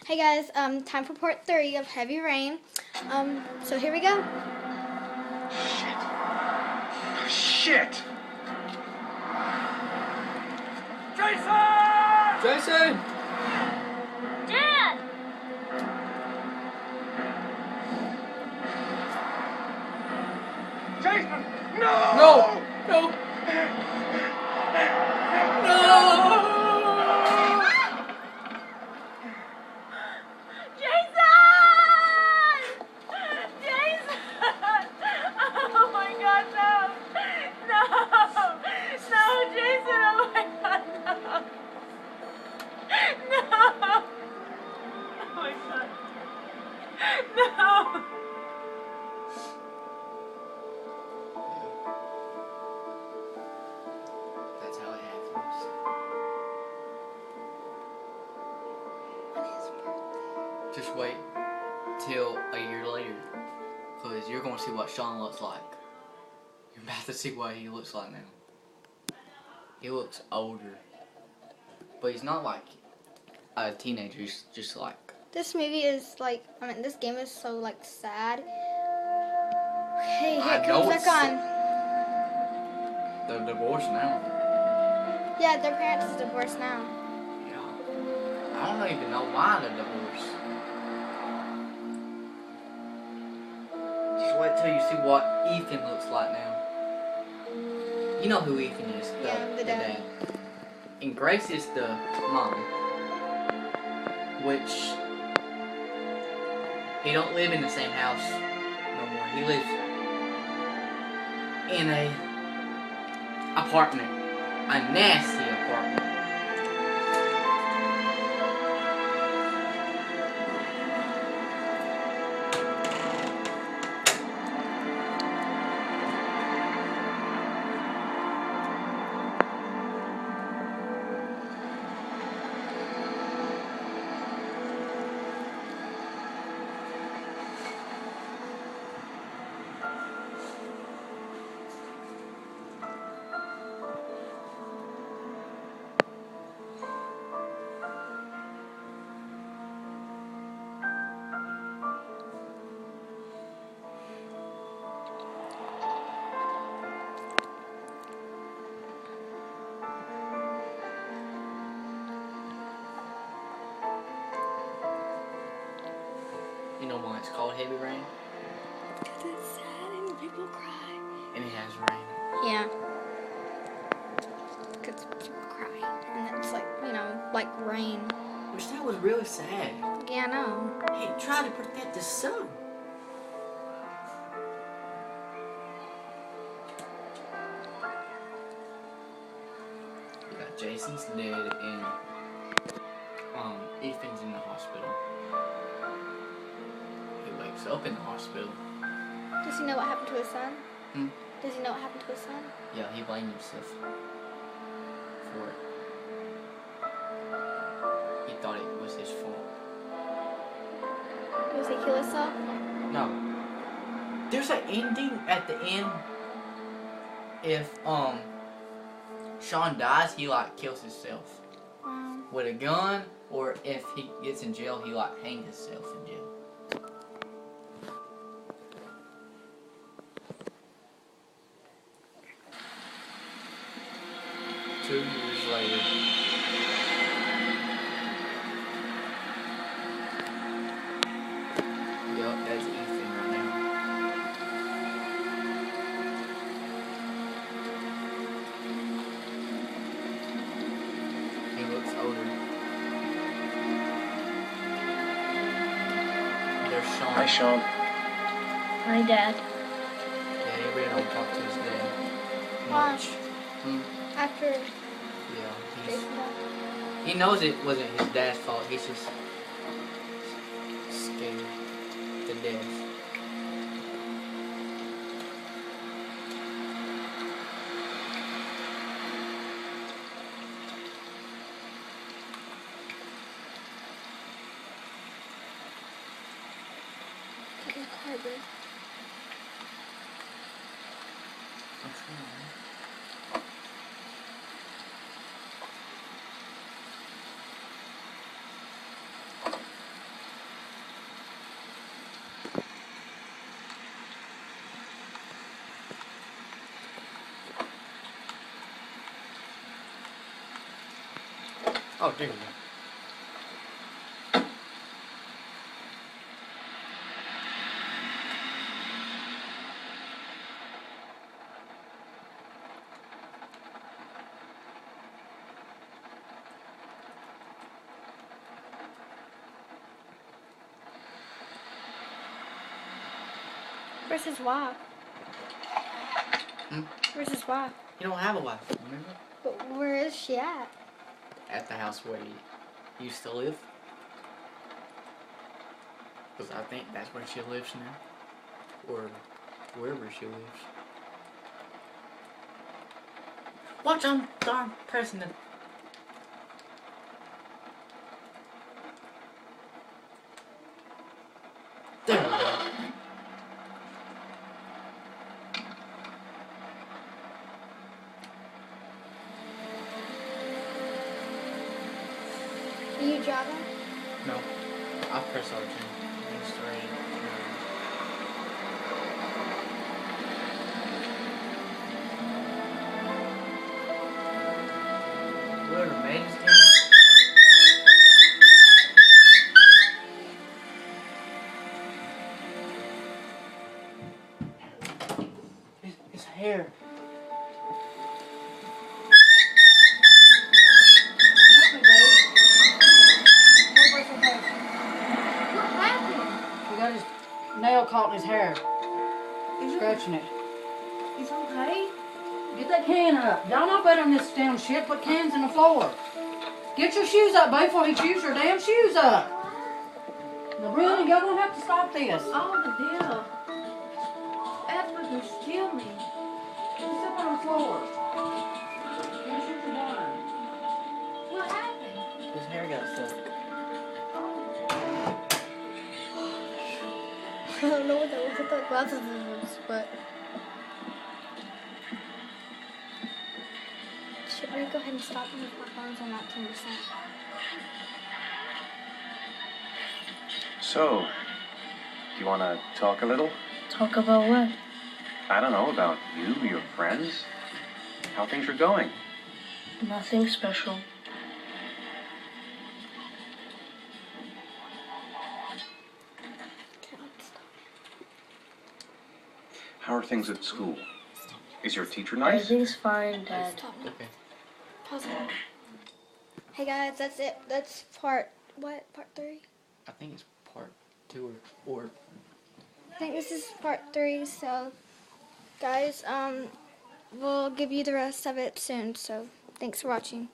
Hey guys, time for part 3 of Heavy Rain. So here we go. Shit! Jason! Jason! Dad! Jason! No! No! No! No! Jason! Jason! Oh my God, no! No! No, Jason! Oh my God, no! No! Oh my God! No! That's how it happens. Just wait till a year later, because you're going to see what Sean looks like. You're about to see what he looks like now. He looks older, but he's not like a teenager. He's just like, This movie is this game is so sad. Hey, I it know comes it's back on. they're divorced now. Yeah, their parents is divorced now. Yeah. I don't even know why they're divorced. Just wait till you see what Ethan looks like now. You know who Ethan is, Yeah, the dad. And Grace is the mom, which he don't live in the same house no more. He lives in a apartment, a nasty apartment. You know why it's called Heavy Rain? Because it's sad and people cry. And it has rain. Yeah. Because people cry. And it's like rain. Which that was really sad. Yeah, I know. Hey, try to protect the sun. Yeah, Jason's dead and Ethan's in the hospital. He wakes up in the hospital. Does he know what happened to his son? Hmm? Does he know what happened to his son? Yeah, he blamed himself for it. He thought it was his fault. Does he kill himself? No. There's an ending at the end. If Sean dies, he kills himself with a gun, or if he gets in jail, he hangs himself in jail. Two years later. Yup, that's Ethan right now. He looks older. There's Sean. Hi, Sean. My dad. Yeah, he really don't talk to his dad Why? much. Hmm? After Yeah, Jason died? he knows it wasn't his dad's fault. He's just scared to death. Take a car, bro. I'm trying. Oh, there we go. Where's his wife? Hmm? Where's his wife? You don't have a wife, remember? But where is she at? At the house where he used to live. Because I think that's where she lives now. Or wherever she lives. Watch I'm darn pressing the... There we go. Are you driving? No. I'll press R2. It's straight. We're the main game. His hair. What happened? He got his nail caught in his hair. Scratching it. He's okay. Get that can up. Y'all know better than this damn shit. Put cans in the floor. Get your shoes up, babe, before he chews your damn shoes up. Now, really, y'all gonna have to stop this. Oh, the deal. That's what can kill me. Get up on the floor. Get your shoes done. What happened? His hair got stuck. I don't know what that was. I thought glasses was, but... Should we go ahead and stop them if my phone's on 19%? So, do you want to talk a little? Talk about what? I don't know, about you, your friends, how things are going. Nothing special. Okay, let's stop. How are things at school? Is your teacher nice? Everything's fine, Dad. Stop now. Okay. Pause it. Hey guys, that's it. That's part, what? Part 3? I think it's part 2 or I think this is part 3, so guys, we'll give you the rest of it soon, so thanks for watching.